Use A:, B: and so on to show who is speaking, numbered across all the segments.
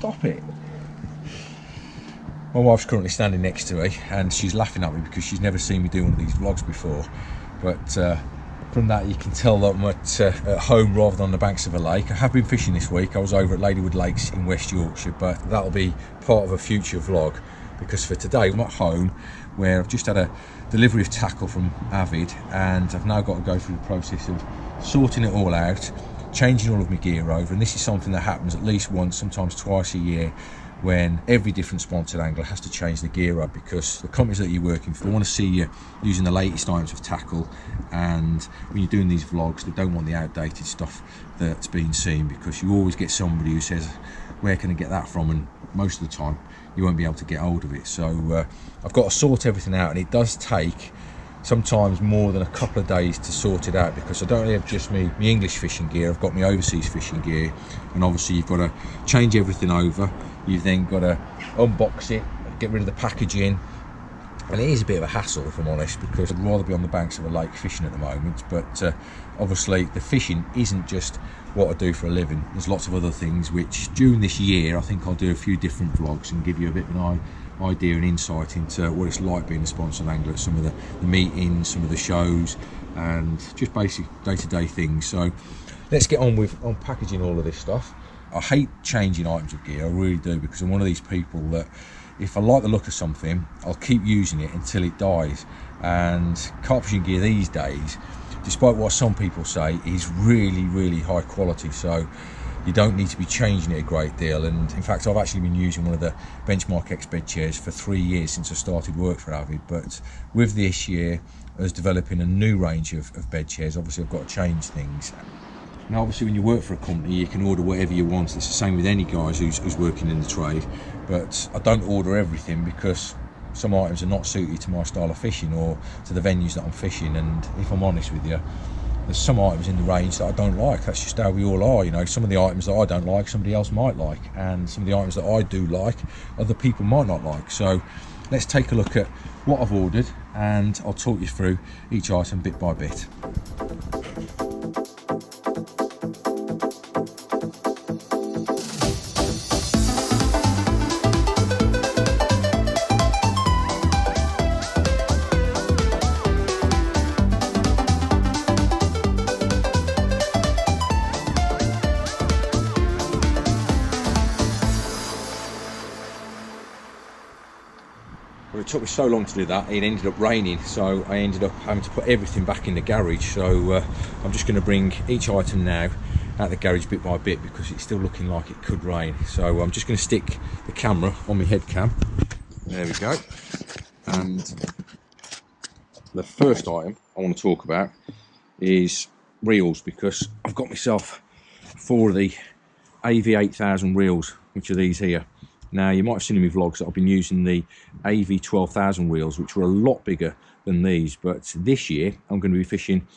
A: stop it. My wife's currently standing next to me and she's laughing at me because she's never seen me do one of these vlogs before. But from that you can tell that I'm at home rather than on the banks of a lake. I have been fishing this week. I was over at Ladywood Lakes in West Yorkshire, but that'll be part of a future vlog, because for today I'm at home where I've just had a delivery of tackle from Avid and I've now got to go through the process of sorting it all out, changing all of my gear over. And this is something that happens at least once, sometimes twice a year, when every different sponsored angler has to change the gear up, because the companies that you're working for want to see you using the latest items of tackle, and when you're doing these vlogs they don't want the outdated stuff that's being seen, because you always get somebody who says, where can I get that from, and most of the time you won't be able to get hold of it. So I've got to sort everything out, and it does take sometimes more than a couple of days to sort it out, because I don't only have just my English fishing gear, I've got my overseas fishing gear, and obviously you've got to change everything over. You've then got to unbox it, get rid of the packaging, and it is a bit of a hassle, if I'm honest, because I'd rather be on the banks of a lake fishing at the moment. But obviously the fishing isn't just what I do for a living. There's lots of other things which during this year I think I'll do a few different vlogs and give you a bit of an idea and insight into what it's like being a sponsored angler, some of the meetings, some of the shows, and just basic day-to-day things. So let's get on with unpackaging all of this stuff. I hate changing items of gear, I really do, because I'm one of these people that if I like the look of something, I'll keep using it until it dies. And carp fishing gear these days, despite what some people say, is really, really high quality. So you don't need to be changing it a great deal. And in fact, I've actually been using one of the Benchmark X bed chairs for 3 years since I started work for Avid. But with this year, I was developing a new range of bed chairs. Obviously, I've got to change things. Now, obviously, when you work for a company, you can order whatever you want. It's the same with any guys who's working in the trade. But I don't order everything, because some items are not suited to my style of fishing or to the venues that I'm fishing. And if I'm honest with you, there's some items in the range that I don't like. That's just how we all are, you know. Some of the items that I don't like, somebody else might like, and some of the items that I do like, other people might not like. So let's take a look at what I've ordered, and I'll talk you through each item bit by bit. Well, it took me so long to do that, it ended up raining, so I ended up having to put everything back in the garage. So I'm just going to bring each item now out the garage bit by bit, because it's still looking like it could rain. So I'm just going to stick the camera on my head cam. There we go. And the first item I want to talk about is reels, because I've got myself 4 of the AV 8000 reels, which are these here. Now, you might have seen in my vlogs that I've been using the AV 12,000 reels, which were a lot bigger than these. But this year, I'm going to be fishing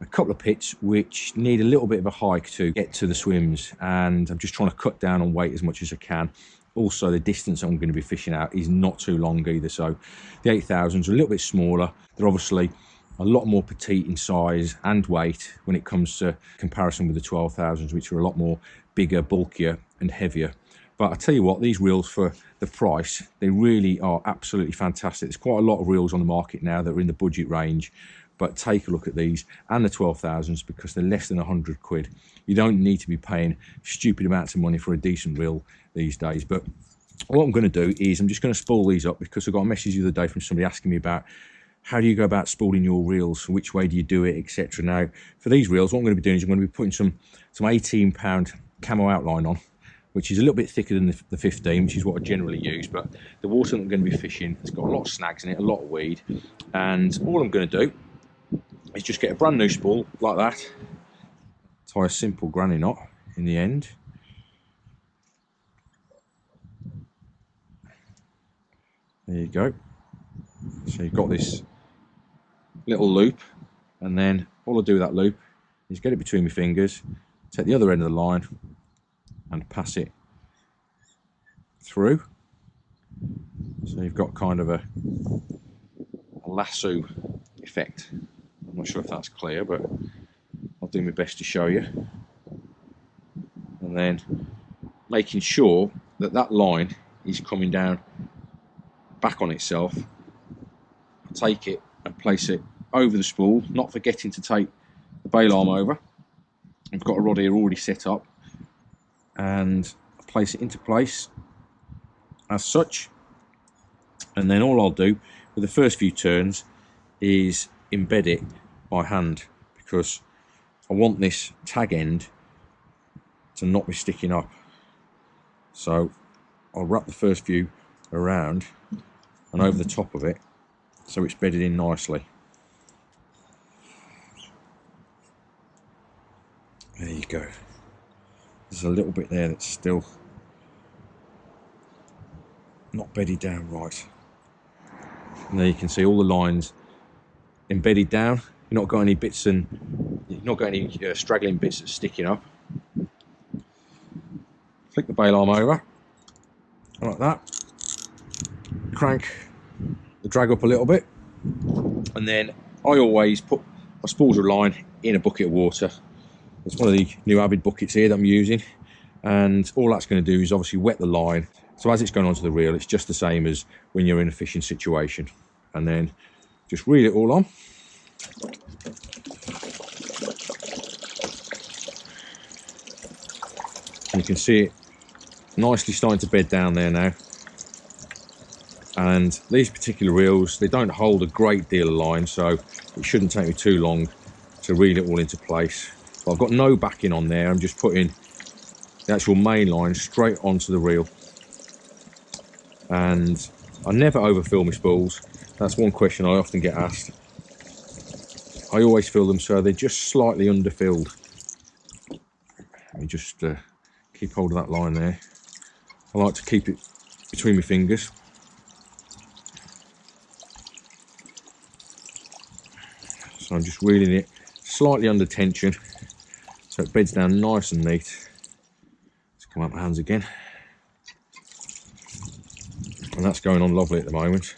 A: a couple of pits which need a little bit of a hike to get to the swims. And I'm just trying to cut down on weight as much as I can. Also, the distance I'm going to be fishing out is not too long either. So the 8000s are a little bit smaller. They're obviously a lot more petite in size and weight when it comes to comparison with the 12,000s, which are a lot more bigger, bulkier and heavier. But I tell you what, these reels, for the price, they really are absolutely fantastic. There's quite a lot of reels on the market now that are in the budget range, but take a look at these and the 12,000s, because they're less than 100 quid. You don't need to be paying stupid amounts of money for a decent reel these days. But what I'm going to do is I'm just going to spool these up, because I got a message the other day from somebody asking me about how do you go about spooling your reels, which way do you do it, etc. Now, for these reels, what I'm going to be doing is I'm going to be putting some 18-pound camo outline on, which is a little bit thicker than the 15, which is what I generally use. But the water that I'm going to be fishing, it's got a lot of snags in it, a lot of weed. And all I'm going to do is just get a brand new spool like that, tie a simple granny knot in the end. There you go. So you've got this little loop, and then all I do with that loop is get it between my fingers, take the other end of the line, and pass it through. So you've got kind of a lasso effect. I'm not sure if that's clear, but I'll do my best to show you. And then making sure that line is coming down back on itself. Take it and place it over the spool, not forgetting to take the bail arm over. I've got a rod here already set up, and place it into place as such. And then all I'll do with the first few turns is embed it by hand, because I want this tag end to not be sticking up. So I'll wrap the first few around and over the top of it so it's bedded in nicely. There you go. There's a little bit there that's still not bedded down right. And there you can see all the lines embedded down. You've not got any bits and you've not got any straggling bits that's sticking up. Flick the bail arm over like that. Crank the drag up a little bit, and then I always put my spools of line in a bucket of water. It's one of the new Avid buckets here that I'm using, and all that's going to do is obviously wet the line. So as it's going onto the reel, it's just the same as when you're in a fishing situation. And then just reel it all on. And you can see it nicely starting to bed down there now. And these particular reels, they don't hold a great deal of line, so it shouldn't take me too long to reel it all into place. But I've got no backing on there. I'm just putting the actual main line straight onto the reel. And I never overfill my spools. That's one question I often get asked. I always fill them so they're just slightly underfilled. Let me just keep hold of that line there. I like to keep it between my fingers. So I'm just reeling it slightly under tension so it beds down nice and neat. Let's come out my hands again. And that's going on lovely at the moment.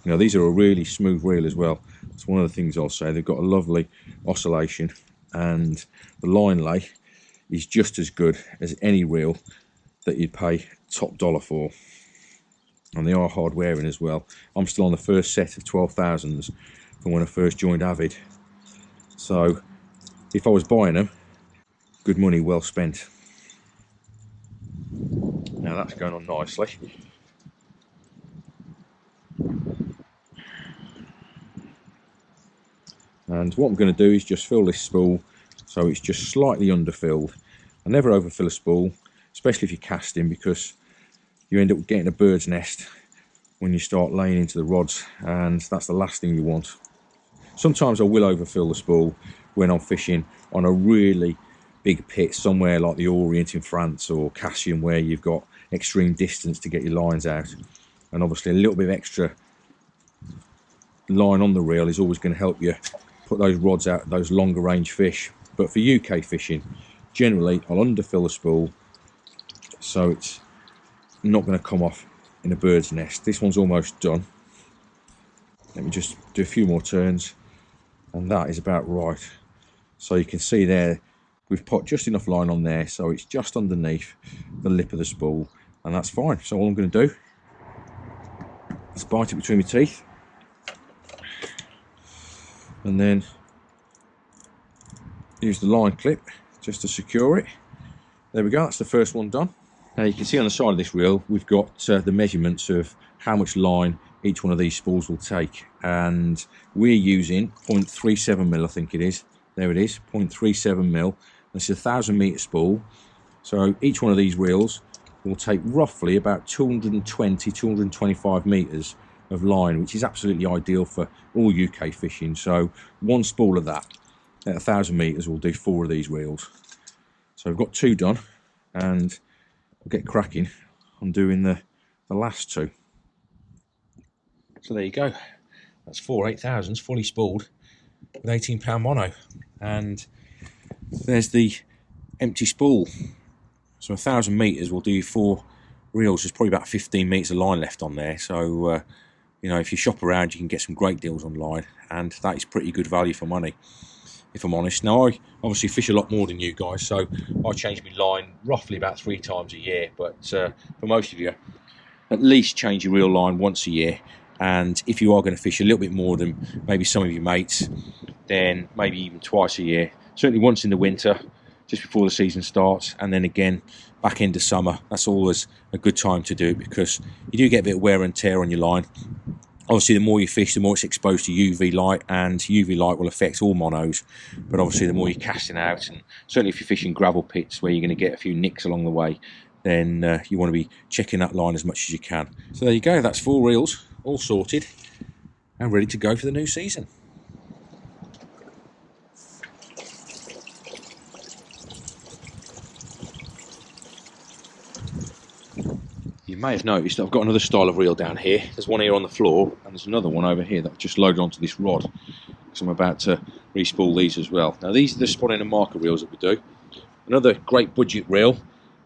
A: You know, these are a really smooth reel as well. That's one of the things I'll say. They've got a lovely oscillation, and the line lay is just as good as any reel that you'd pay top dollar for. And they are hard wearing as well. I'm still on the first set of 12,000s from when I first joined Avid. So if I was buying them, good money well spent. Now that's going on nicely. And what I'm going to do is just fill this spool so it's just slightly underfilled. I never overfill a spool, especially if you're casting, because you end up getting a bird's nest when you start laying into the rods, and that's the last thing you want. Sometimes I will overfill the spool when I'm fishing on a really big pit somewhere like the Orient in France or Cassian, where you've got extreme distance to get your lines out, and obviously a little bit of extra line on the reel is always going to help you put those rods out, those longer range fish. But for UK fishing, generally I'll underfill the spool so it's not going to come off in a bird's nest. This one's almost done. Let me just do a few more turns, and that is about right. So you can see there we've put just enough line on there so it's just underneath the lip of the spool, and that's fine. So all I'm going to do is bite it between my teeth, and then use the line clip just to secure it. There we go, that's the first one done. Now you can see on the side of this reel we've got the measurements of how much line each one of these spools will take, and we're using 0.37mm, I think it is. There it is, 0.37mm. This is a 1,000 metre spool, so each one of these reels will take roughly about 220-225 metres of line, which is absolutely ideal for all UK fishing. So one spool of that at 1,000 metres will do 4 of these reels. So we've got 2 done, and we'll get cracking on doing the last 2. So there you go, that's 4 8,000s fully spooled with 18-pound mono, and there's the empty spool. So 1,000 metres will do 4 reels. There's probably about 15 metres of line left on there, so you know, if you shop around you can get some great deals online, and that is pretty good value for money. if I'm honest. Now, I obviously fish a lot more than you guys, so I change my line roughly about 3 times a year, but for most of you, at least change your reel line once a year. And if you are going to fish a little bit more than maybe some of your mates, then maybe even twice a year. Certainly once in the winter, just before the season starts, and then again back into summer. That's always a good time to do it, because you do get a bit of wear and tear on your line. Obviously, the more you fish, the more it's exposed to UV light, and UV light will affect all monos. But obviously, the more you're casting out, and certainly if you're fishing gravel pits where you're going to get a few nicks along the way, then you want to be checking that line as much as you can. So there you go, that's 4 reels, all sorted and ready to go for the new season. You may have noticed that I've got another style of reel down here. There's one here on the floor, and there's another one over here that I've just loaded onto this rod, because I'm about to re-spool these as well. Now, these are the spotting and marker reels that we do. Another great budget reel,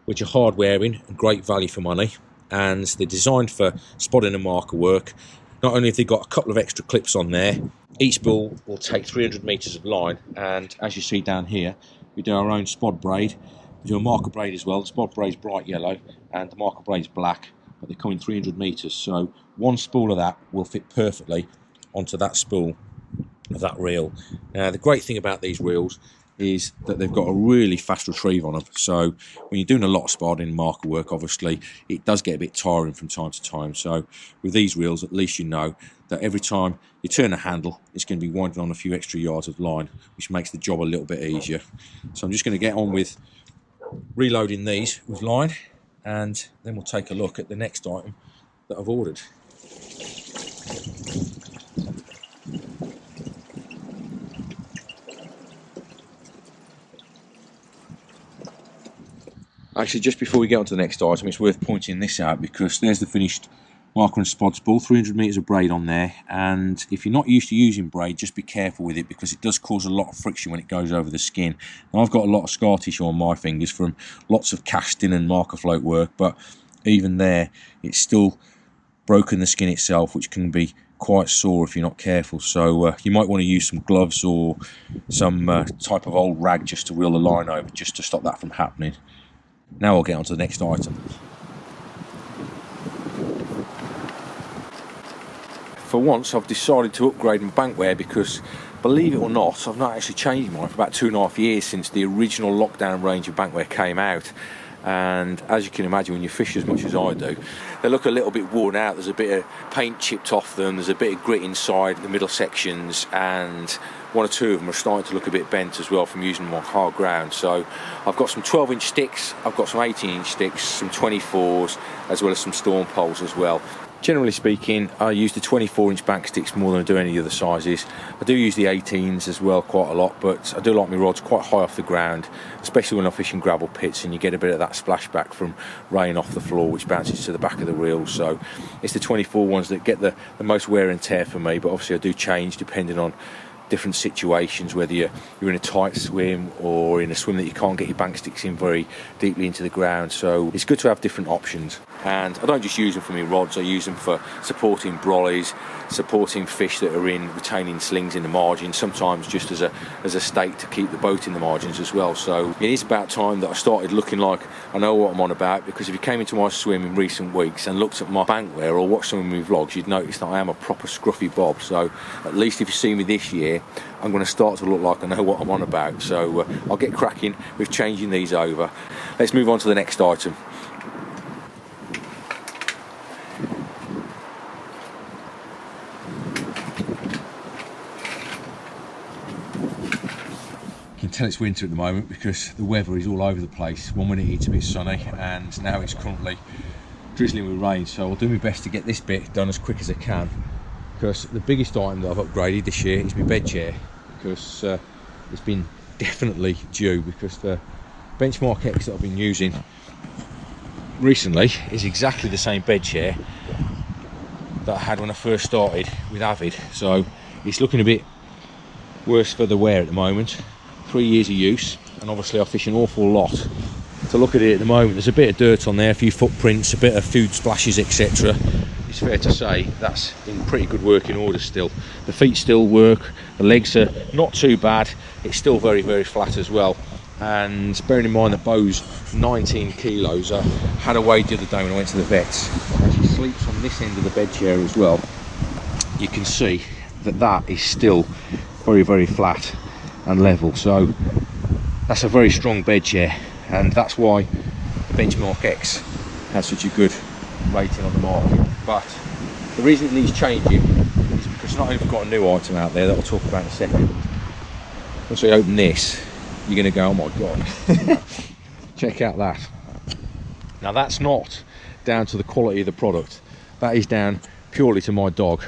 A: which are hard wearing and great value for money, and they're designed for spotting and marker work. Not only have they got a couple of extra clips on there, each spool will take 300 metres of line, and as you see down here, we do our own spod braid. We do a marker braid as well. The spod braid's bright yellow and the marker braid's black, but they come in 300 metres, so one spool of that will fit perfectly onto that spool of that reel. Now, the great thing about these reels is that they've got a really fast retrieve on them, so when you're doing a lot of spotting and marker work, obviously it does get a bit tiring from time to time. So with these reels, at least you know that every time you turn the handle, it's going to be winding on a few extra yards of line, which makes the job a little bit easier. So I'm just going to get on with reloading these with line, and then we'll take a look at the next item that I've ordered. Actually, just before we get on to the next item, it's worth pointing this out, because there's the finished marker and spod spool, 300 metres of braid on there, and if you're not used to using braid, just be careful with it, because it does cause a lot of friction when it goes over the skin. And I've got a lot of scar tissue on my fingers from lots of casting and marker float work, but even there, it's still broken the skin itself, which can be quite sore if you're not careful. So you might want to use some gloves or some type of old rag just to reel the line over, just to stop that from happening. Now I'll get on to the next item. For once, I've decided to upgrade my bankware, because believe it or not, I've not actually changed mine for about 2.5 years since the original lockdown range of bankware came out. And as you can imagine, when you fish as much as I do, they look a little bit worn out. There's a bit of paint chipped off them, there's a bit of grit inside the middle sections, and 1 or 2 of them are starting to look a bit bent as well from using them on hard ground. So I've got some 12-inch sticks, I've got some 18-inch sticks, some 24s, as well as some storm poles as well. Generally speaking, I use the 24-inch bank sticks more than I do any other sizes. I do use the 18s as well quite a lot, but I do like my rods quite high off the ground, especially when I'm fishing gravel pits and you get a bit of that splashback from rain off the floor, which bounces to the back of the reel. So it's the 24 ones that get the most wear and tear for me, but obviously I do change depending on different situations, whether you're in a tight swim or in a swim that you can't get your bank sticks in very deeply into the ground. So it's good to have different options, and I don't just use them for my rods, I use them for supporting brollies, supporting fish that are in retaining slings in the margin, sometimes just as a stake to keep the boat in the margins as well. So it is about time that I started looking like I know what I'm on about, because if you came into my swim in recent weeks and looked at my bankware or watched some of my vlogs, you'd notice that I am a proper scruffy bob. So at least if you see me this year, I'm going to start to look like I know what I'm on about. So I'll get cracking with changing these over. Let's move on to the next item. You can tell it's winter at the moment because the weather is all over the place. One minute it's a bit sunny, and now it's currently drizzling with rain. So I'll do my best to get this bit done as quick as I can, because the biggest item that I've upgraded this year is my bed chair, because it's been definitely due, because the Benchmark X that I've been using recently is exactly the same bed chair that I had when I first started with Avid. So it's looking a bit worse for the wear at the moment. 3 years of use, and obviously I fish an awful lot. To look at it at the moment, there's a bit of dirt on there, a few footprints, a bit of food splashes, etc. It's fair to say that's in pretty good working order still. The feet still work, the legs are not too bad, it's still very, very flat as well. And bearing in mind that Bo's 19 kilos, I had a weigh the other day when I went to the vets, and she sleeps on this end of the bed chair as well. You can see that that is still very, very flat and level, so that's a very strong bed chair, and that's why the Benchmark X has such a good rating on the market. But the reason it needs changing is because not only have we got a new item out there that I'll talk about in a second. Once I open this, you're going to go, oh my god. Check out that. Now that's not down to the quality of the product, that is down purely to my dog.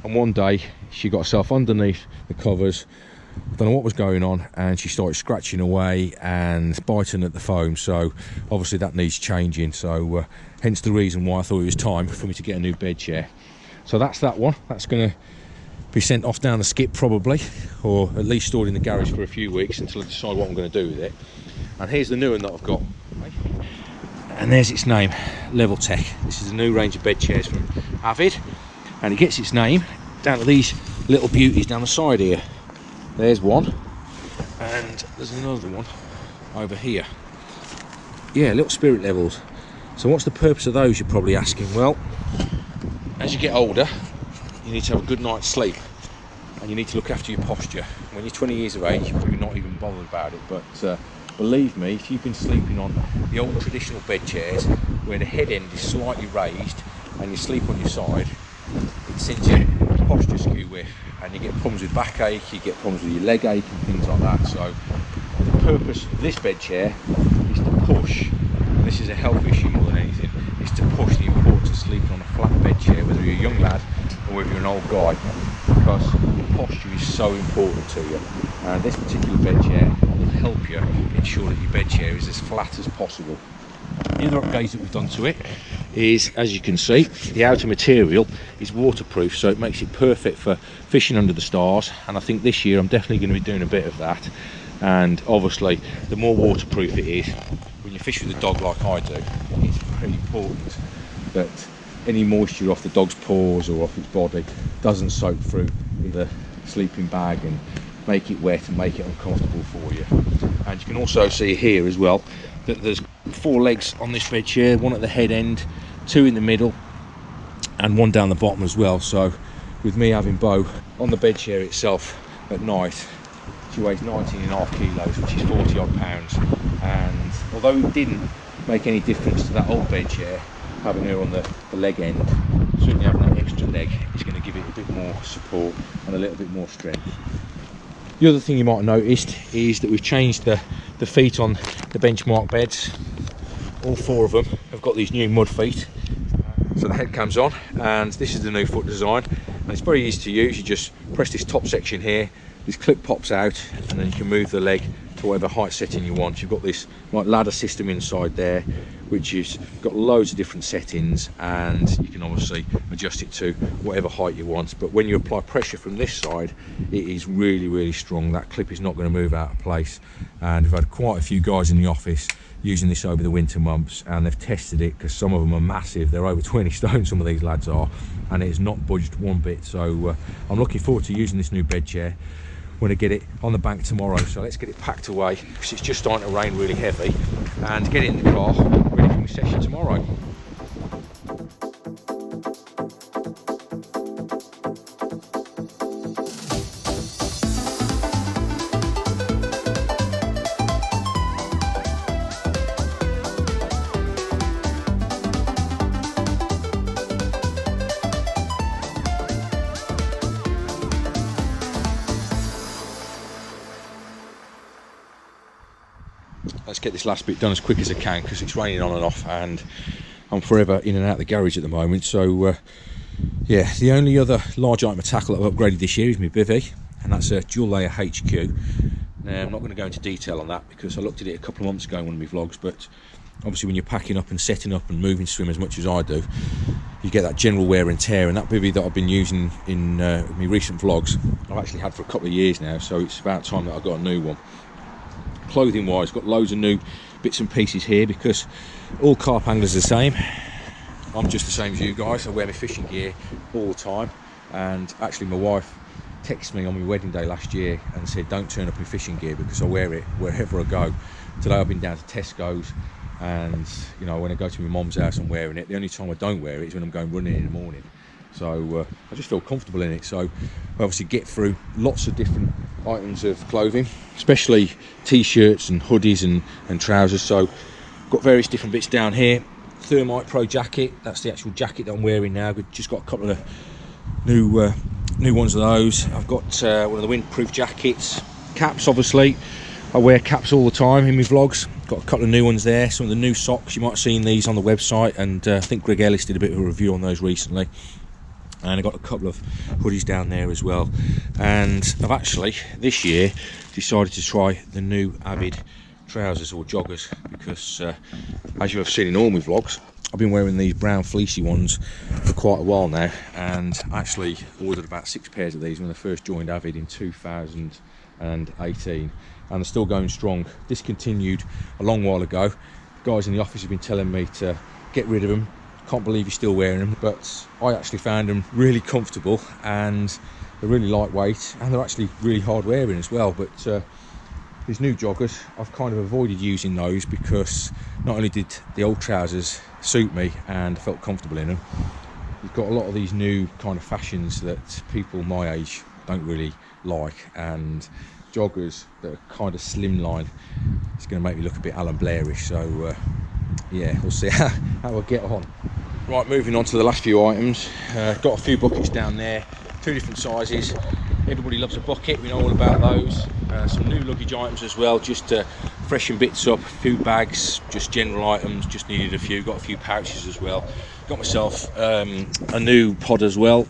A: And one day she got herself underneath the covers, I don't know what was going on, and she started scratching away and biting at the foam, so obviously that needs changing. So hence the reason why I thought it was time for me to get a new bed chair. So that's that one. That's going to be sent off down the skip probably, or at least stored in the garage for a few weeks until I decide what I'm going to do with it. And here's the new one that I've got, and there's its name, Level Tech. This is a new range of bed chairs from Avid, and it gets its name down to these little beauties down the side here. There's one, and there's another one over here. Yeah, little spirit levels. So what's the purpose of those, you're probably asking? Well, as you get older, you need to have a good night's sleep, and you need to look after your posture. When you're 20 years of age, you're probably not even bothered about it, but believe me, if you've been sleeping on the old traditional bed chairs where the head end is slightly raised and you sleep on your side, it sends your posture skew with, and you get problems with backache, you get problems with your leg ache and things like that. So the purpose of this bed chair is to push, and this is a health issue more than anything, is to push the importance of sleeping on a flat bed chair, whether you're a young lad or whether you're an old guy, because your posture is so important to you. And this particular bed chair will help you ensure that your bed chair is as flat as possible. The other upgrades that we've done to it is, as you can see, the outer material is waterproof, so it makes it perfect for fishing under the stars, and I think this year I'm definitely going to be doing a bit of that. And obviously the more waterproof it is, when you fish with a dog like I do, it's very important that any moisture off the dog's paws or off its body doesn't soak through the sleeping bag and make it wet and make it uncomfortable for you. And you can also see here as well that there's 4 legs on this bed chair, one at the head end, 2 in the middle, and 1 down the bottom as well. So with me having Bo on the bed chair itself at night, she weighs 19.5 kilos, which is 40 odd pounds. And although it didn't make any difference to that old bed chair, having her on the leg end, certainly having that extra leg is going to give it a bit more support and a little bit more strength. The other thing you might have noticed is that we've changed the feet on the Benchmark beds. All 4 of them have got these new mud feet. So the head comes on, and this is the new foot design, and it's very easy to use. You just press this top section here, this clip pops out, and then you can move the leg to whatever height setting you want. You've got this like ladder system inside there, which has got loads of different settings, and you can obviously adjust it to whatever height you want. But when you apply pressure from this side, it is really, really strong. That clip is not going to move out of place. And we've had quite a few guys in the office using this over the winter months, and they've tested it, because some of them are massive. They're over 20 stone, some of these lads are, and it has not budged one bit. So I'm looking forward to using this new bed chair when I get it on the bank tomorrow. So let's get it packed away, because it's just starting to rain really heavy, and get it in the car ready for my session tomorrow. Let's get this last bit done as quick as I can, because it's raining on and off, and I'm forever in and out of the garage at the moment. So yeah, the only other large item of tackle that I've upgraded this year is my bivvy, and that's a dual layer HQ. Now I'm not going to go into detail on that, because I looked at it a couple of months ago in one of my vlogs, but obviously when you're packing up and setting up and moving swim as much as I do, you get that general wear and tear. And that bivvy that I've been using in my recent vlogs, I've actually had for a couple of years now, so it's about time that I got a new one. Clothing wise, got loads of new bits and pieces here, because all carp anglers are the same. I'm just the same as you guys. I wear my fishing gear all the time, and actually my wife texted me on my wedding day last year and said don't turn up in fishing gear because I wear it wherever I go. Today I've been down to Tesco's, and you know, when I go to my mum's house I'm wearing it. The only time I don't wear it is when I'm going running in the morning. So I just feel comfortable in it. So I obviously get through lots of different items of clothing, especially t-shirts and hoodies and trousers. So got various different bits down here. Thermite Pro jacket, that's the actual jacket that I'm wearing now. We've just got a couple of new ones of those. I've got one of the windproof jackets. Caps, obviously I wear caps all the time in my vlogs. Got a couple of new ones there. Some of the new socks, you might have seen these on the website, and I think Greg Ellis did a bit of a review on those recently. And I've got a couple of hoodies down there as well. And I've actually this year decided to try the new Avid trousers or joggers, because as you have seen in all my vlogs, I've been wearing these brown fleecy ones for quite a while now, and actually ordered about 6 pairs of these when I first joined Avid in 2018, and they're still going strong. Discontinued a long while ago. Guys in the office have been telling me to get rid of them. Can't believe you're still wearing them, but I actually found them really comfortable, and they're really lightweight, and they're actually really hard wearing as well. But these new joggers, I've kind of avoided using those because not only did the old trousers suit me and I felt comfortable in them, you've got a lot of these new kind of fashions that people my age don't really like, and joggers that are kind of slimline, it's going to make me look a bit Alan Blairish. So yeah, we'll see how I get on. Right, moving on to the last few items. Got a few buckets down there, 2 different sizes. Everybody loves a bucket, we know all about those. Some new luggage items as well, just to freshen bits up. A few bags, just general items, just needed a few. Got a few pouches as well. Got myself a new pod as well.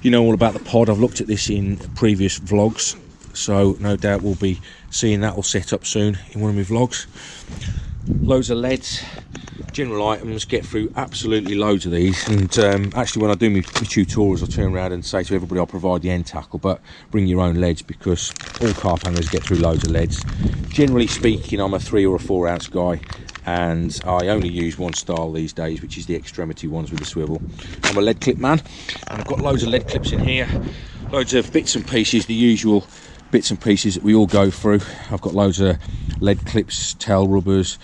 A: You know all about the pod, I've looked at this in previous vlogs, so no doubt we'll be seeing that all set up soon in one of my vlogs. Loads of leads, general items, get through absolutely loads of these. And actually when I do my tutorials, I'll turn around and say to everybody I'll provide the end tackle, but bring your own leads, because all carp anglers get through loads of leads. Generally speaking, I'm a 3 or a 4 ounce guy, and I only use one style these days, which is the extremity ones with the swivel. I'm a lead clip man, and I've got loads of lead clips in here, loads of bits and pieces, the usual bits and pieces that we all go through. I've got loads of lead clips, tail rubbers,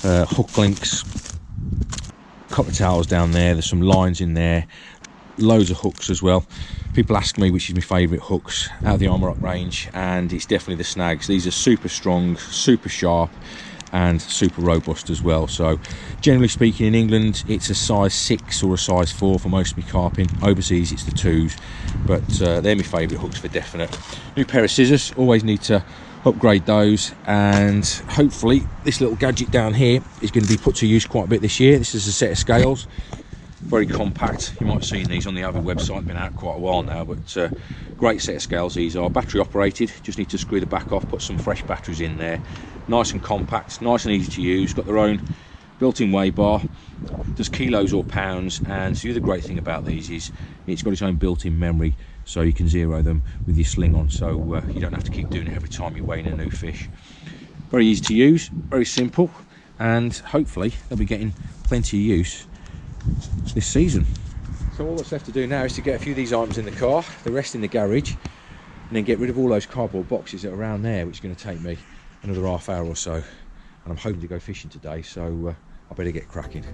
A: hook links, a couple of towels down there, there's some lines in there, loads of hooks as well. People ask me which is my favourite hooks out of the Armour Up range, and it's definitely the snags. These are super strong, super sharp, and super robust as well. So generally speaking, in England it's a size 6 or a size 4 for most of my carping. Overseas it's the 2s, but they're my favourite hooks for definite. New pair of scissors, always need to upgrade those, and hopefully this little gadget down here is going to be put to use quite a bit this year. This is a set of scales, very compact. You might have seen these on the Avid website, been out quite a while now, but great set of scales these are. Battery operated, just need to screw the back off, put some fresh batteries in there. Nice and compact, nice and easy to use, got their own built-in weigh bar, does kilos or pounds. And the other great thing about these is it's got its own built-in memory, so you can zero them with your sling on, so you don't have to keep doing it every time you're weighing a new fish. Very easy to use, very simple, and hopefully they'll be getting plenty of use this season. So all that's left to do now is to get a few of these items in the car, the rest in the garage, and then get rid of all those cardboard boxes that are around there, which is going to take me another half hour or so. And I'm hoping to go fishing today, so I better get cracking.